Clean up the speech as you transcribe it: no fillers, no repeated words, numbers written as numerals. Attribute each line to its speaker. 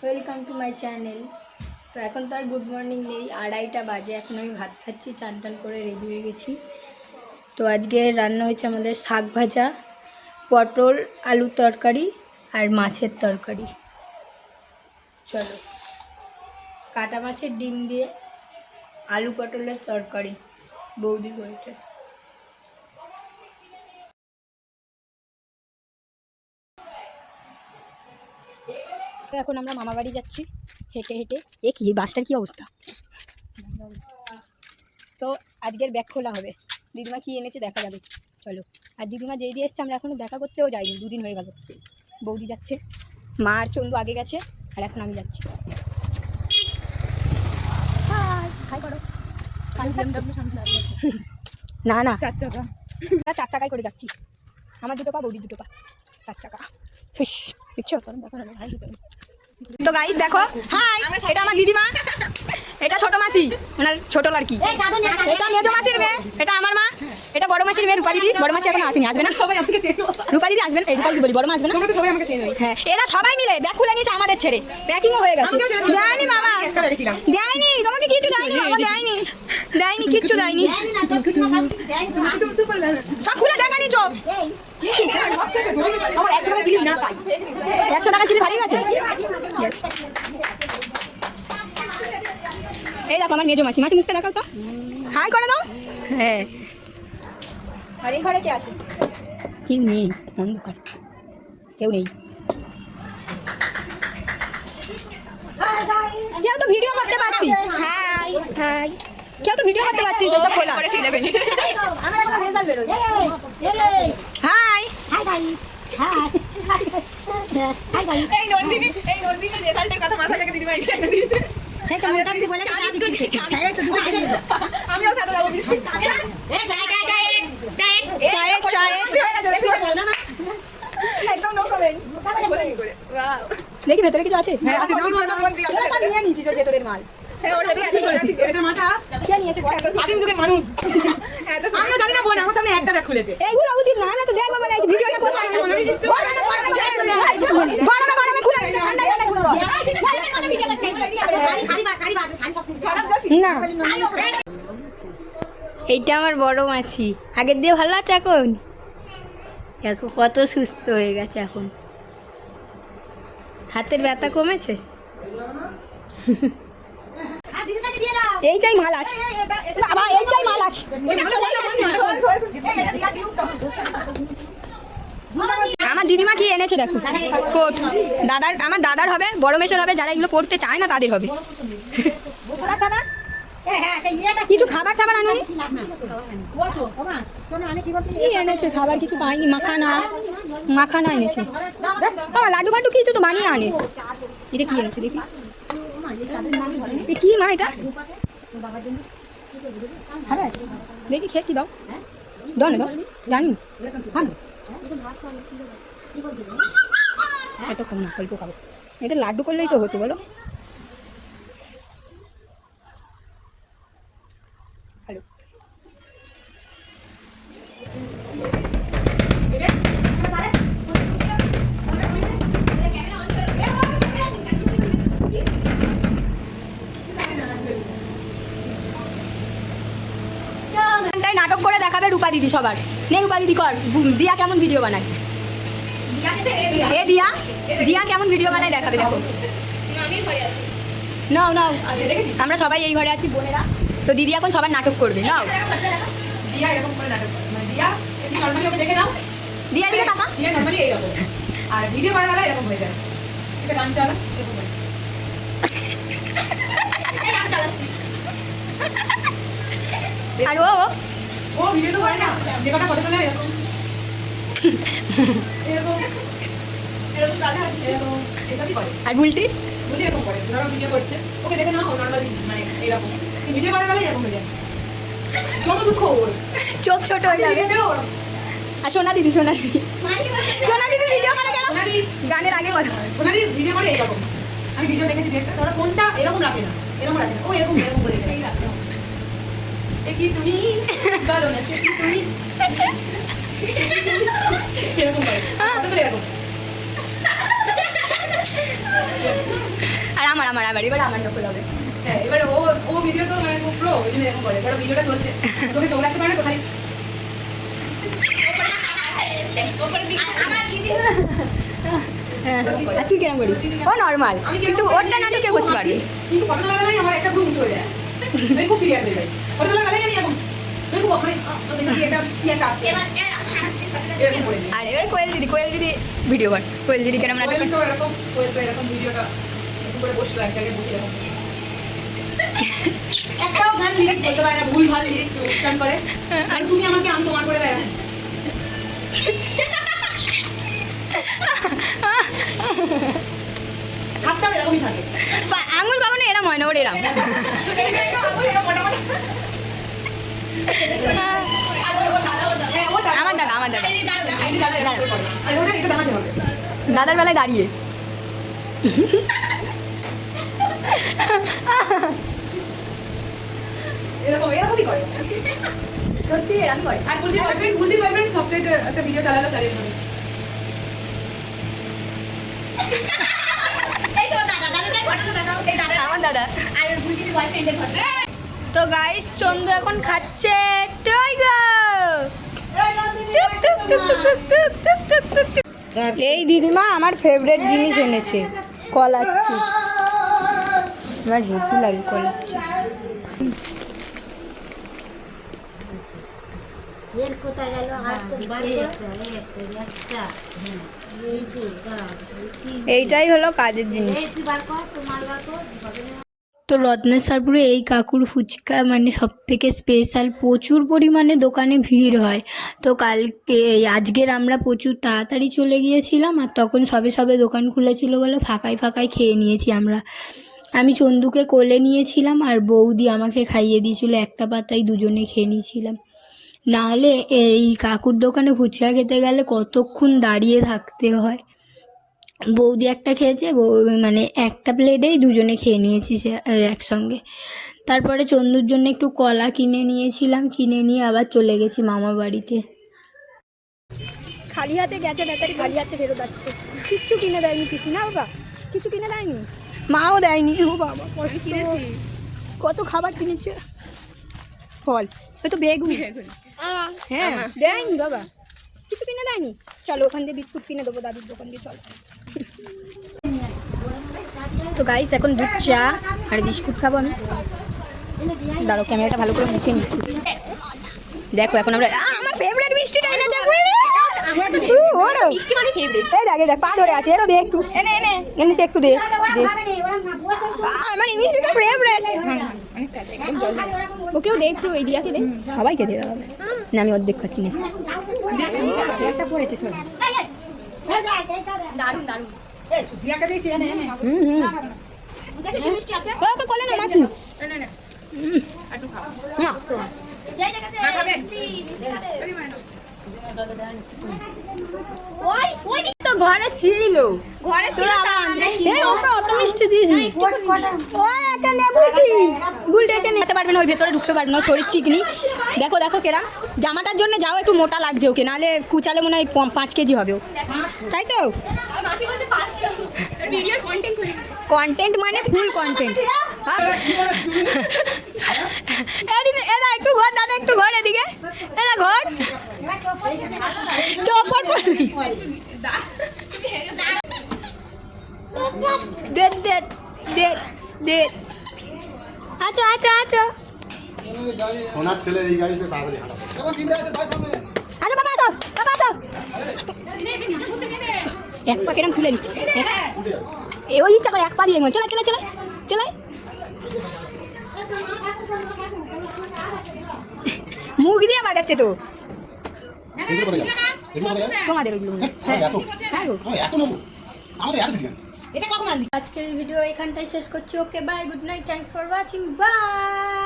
Speaker 1: Welcome to my channel. তো এখন তো আর গুড মর্নিং নেই, 2:30টা বাজে। এখন আমি ভাত খাচ্ছি, চান টান করে রেডি হয়ে গেছি। তো আজকে রান্না হয়েছে আমাদের শাক ভাজা, পটল আলুর তরকারি আর মাছের তরকারি। চলো, কাটা মাছের ডিম দিয়ে আলু পটলের তরকারি বৌদি করেছে। এখন আমরা মামা বাড়ি যাচ্ছি হেঁটে হেঁটে। কি বাসটার কি অবস্থা! তো আজকের ব্যাগ খোলা হবে, দিদিমা কি এনেছে দেখা যাবে। চলো। আর দিদিমা যেই দিয়ে এসছে আমরা এখনও দেখা করতেও যাইনি, 2 দিন হয়ে গেল। বৌদি যাচ্ছে, মা আর চন্দু আগে গেছে, আর এখন আমি যাচ্ছি। হাই করো। না না, 4 চাকা। 4 চাকায় করে যাচ্ছি। আমার 2 পা, বৌদি 2 পা, 4 চাকা। দেখছো? চলো দেখো না ভাই। তো গাইস দেখো, হাই, এটা আমার দিদিমা, এটা ছোট মাসি, ওনার ছোট লড়কি, এটা মেজো মাসির মেয়ে, এটা আমার মা, এটা বড় মাসির মেয়ে রূপা দিদি। বড় মাসি এখন আসেনি, আসবে না। রূপা দিদি আসবেন, এই রূপা দিদি বলি, বড় মা আসবে না। হ্যাঁ, এরা সবাই মিলে ব্যাগ খুলে নিয়েছে আমাদের ছেড়ে, প্যাকিংও হয়ে গেছে। দেয়নি বাবা, দেয়নি তোমাকে, কিছু দেয়নি বাবা, দেয়নি, দেয়নি, কিচ্ছু দেয়নি। সব খুলে দেখা নিচ্ছ। 100 টাকা কিনে ভাড়িয়ে গেছে। এই দেখো আমার মেজো মাসি, মাসি মুখটা দেখাও তো, হাই করে দাও। হ্যাঁ, আর এই ঘরে কে আছে? কেউ নেই, অন্ধকার, কেউ নেই। কেউ তো ভিডিও করতে পারছি। হাই হাই, কেউ তো ভিডিও করতে পারছিস, এসব খোলা। আমরা এখন রেজাল্ট বেরোই। High hi guys, high hi guys. এই নন্দিনী রেজাল্টের কথা মাথা থেকে দিদিমা এখানে দিয়েছে। সেই তো মোটা দিদি বলে আমিও সাথে যাবো বিস্কুট। এই চায়ে একদম নো কমেন্টস। ওয়াও, দেখি ভেতরে কিছু আছে। হ্যাঁ আছে, দাও নিয়ে নিয়েছি তোর ভেতরের মাল। হ্যাঁ ওর ভেতরে আছে, এটা মাথা কে নিয়েছে? স্বাধীন যুগের মানুষ। এত আমরা জানি না বোন, আমার সামনে একটা ব্যাগ খুলেছে। এইগুলো উচিত না, না তো দেখবো বলে এই ভিডিওটা করতে হবে। গরমে খুলে দিতে, ঠান্ডা খুলবো। না, এইটা আমার বড় মাসি, আগের দিয়ে ভালো আছে এখন। দেখো কত সুস্থ হয়ে গেছে এখন, হাতের ব্যথা কমেছে। এইটাই মাল আছে বাবা, এইটাই মাল আছে। আমার দিদিমা কি এনেছে দেখো, কোট। দাদার, আমার দাদার হবে, বড় মেশের হবে, যারা এগুলো পড়তে চায় না তাদের হবে। কিছু খাবার টাবার আনেনি? কি এনেছে খাবার? কিছু পাইনি। মাখানা এনেছে। লাড্ডু ফাড্ডু কিছু তো বানিয়ে আনে। এটা কি এনেছে দেখি, কি মা এটা? দেখি খেয়ে কি দাও, দাও না, দাও, জানি এত খাবো না, অল্প খাবো। এটা লাড্ডু করলেই তো হতো বলো। হ্যালো, নাটক করে দেখাবে রূপা দিদি সবার। নে রূপা দিদি কর, দিয়া কেমন ভিডিও বানায়। এ দিয়া কেমন ভিডিও বানায় দেখাবে, দেখো। নাও নাও, আমরা সবাই এই ঘরে আছি বোনেরা। তো দিদি এখন সবার নাটক করবে। নাও দিয়া দিকে টাকা,
Speaker 2: আর ভিডিও বানালে এরকম হয়ে যায়। এটা গান চালা, এরকম হয়। এই গান চালাচ্ছি।
Speaker 1: আর
Speaker 2: ও ভিডিও তো করে না, যে কটা ফটো তোলে এরকম এরকম কালে হাত এরকম এটাই করে।
Speaker 1: আর বুলটি
Speaker 2: এরকম করে, ধরো ভিডিও করছে, ওকে দেখে না, ও নরমালি মানে এরকম ভিডিও করার বেলায় এরকম হয়ে যায়। যত দুঃখ ওর,
Speaker 1: চোখ ছোট হয়ে যাবে। আর সোনা দিদি ভিডিও করে কেন? গানের আগে কথা,
Speaker 2: সোনা দিদি ভিডিও করে এরকম। আমি ভিডিও দেখেছি একটা, ধরো ফোনটা এরকম রাখে না, ও এরকম করে সেই রাখে। কি তুমি বলো না, সে কি তুমি এরকম করে, এরকম
Speaker 1: আর আমার এবার আমার নকল হবে।
Speaker 2: হ্যাঁ, এবারে ও ভিডিও তো মানে খুব প্রো, ওই জন্য এরকম করে। এবার ভিডিওটা চলছে, তোকে চোখ রাখতে পারে না তো খালি।
Speaker 1: আর তুই কেন করিস? ও নর্মাল, কিন্তু ওটা নাটকে করতে পারবি।
Speaker 2: কিন্তু ফটো তোলার বেলায় আমার একটা ঘুম চলে যায়, আমি খুব সিরিয়াস হয়ে যাই। ফটো তোলার বেলায় আমি এখন খুব মানে এটা কি একটা আসছে এরকম করে দিই।
Speaker 1: আর এবার কোয়েল দিদি ভিডিও কর। কোয়েল দিদি কেন নাটক
Speaker 2: কোয়েল তো এরকম ভিডিওটা এরকম করে বসলো এক জায়গায় বসে এরকম একটাও গান লিরিক্স বলতে পারে না, ভুল ভাল লিরিক্স উচ্চারণ করে। আর তুমি আমাকে আম তোমার করে দেয়। হাতটাও এরকমই থাকে,
Speaker 1: আঙুল পাবো না, এরম হয় না, ওর এরম। আমার দাদা দাদার বেলায় দাঁড়িয়ে
Speaker 2: এরকমই করে
Speaker 1: সত্যি এরম করে।
Speaker 2: আর বুলদি বয়ফ্রেন্ড সবথেকে একটা ভিডিও চালালো তার এরকম
Speaker 1: আমার দাদা তো গাইস চন্দু এখন খাচ্ছে এই দিদিমা আমার ফেভারিট জিনিস এনেছে, কলার চিপস। আমার হেভি লাগে কলার চিপস। এইটাই হলো কাজের জিনিস। তো রত্নেশ্বরপুরে এই কাকুর ফুচকা মানে সব থেকে স্পেশাল, প্রচুর পরিমাণে দোকানে ভিড় হয়। তো আজকের আমরা প্রচুর তাড়াতাড়ি চলে গিয়েছিলাম, আর তখন সবে দোকান খুলেছিল বলে ফাঁকায় খেয়ে নিয়েছি আমরা। আমি চন্দুকে কোলে নিয়েছিলাম আর বৌদি আমাকে খাইয়ে দিয়েছিল, একটা পাতায় দুজনে খেয়ে নিয়েছিলাম। নাহলে এই কাকুর দোকানে ফুচকা খেতে গেলে কতক্ষণ দাঁড়িয়ে থাকতে হয়। বৌদি একটা খেয়েছে, মানে একটা প্লেটেই দুজনে খেয়ে নিয়েছি একসঙ্গে। তারপরে চন্দুর জন্য একটু কলা কিনে নিয়েছিলাম, কিনে নিয়ে আবার চলে গেছি মামার বাড়িতে। খালি হাতে গেছে ব্যাটারি, খালি হাতে ফেরত আসছে। কিচ্ছু কিনে দেয়নি কিছু না বাবা, কিছু কিনে দেয়নি, মাও দেয়নি। ও বাবা কিনেছি, কত খাবার কিনেছে। ফল ওই তো বেগুন, হ্যাঁ দেয়নি বাবা, কিছু কিনে দেয়নি। চলো ওখান দিয়ে বিস্কুট কিনে দেবো দাদির দোকান দিয়ে, চলো। তো গাইস এখন দুধ চা আর বিস্কুট খাবো আমি। দাঁড়াও ক্যামেরাটা ভালো করে মুছে নিচ্ছি। দেখো এখন আমরা আমার ফেভারিট মিষ্টিটা এনেছে। মিষ্টি মানে ফেভারিট। এই দেখ পা ধরে আছে, এরও দে একটু, এনে একটু দে। আমার এই মিষ্টিটা ফেভারিট। ওকেও দে একটু, এই দিয়াকে দে, সবাইকে দে। না আমি অর্ধেক খাচ্ছি না, একটা পড়েছে সব। দারুণ ঘরে ছিল, ঘরে ছিল অত মিষ্টি দিয়েছি। বুলটাকে নিতে পারবে না, ওই ভেতরে ঢুকতে পারবে না, শরীর চিকনি। দেখো কেরাম জামাটার জন্য যাও, একটু মোটা লাগছে ওকে, নাহলে কুচালে মনে হয় 5 কেজি হবে ও, তাই তো? কন্টেন্ট মানে ফুল কন্টেন্ট। এরা একটু ঘর, দাদা একটু ঘর, এদিকে এরা ঘর টপর পড়লি। দে আচ্ছা
Speaker 3: সোনার ছেলে এই গাড়িতে তাড়াতাড়ি হাঁটা।
Speaker 1: আচ্ছা বাবা আসো, এক পা কেরম তুলে নিচ্ছে, ওই ইচ্ছা করে এক পা দিয়ে চলে মুখ দিয়ে বাজাচ্ছে তো তোমাদের ওইগুলো। আজকের ভিডিও এখানটাই শেষ করছি। Okay bye, good night, thanks for watching, by.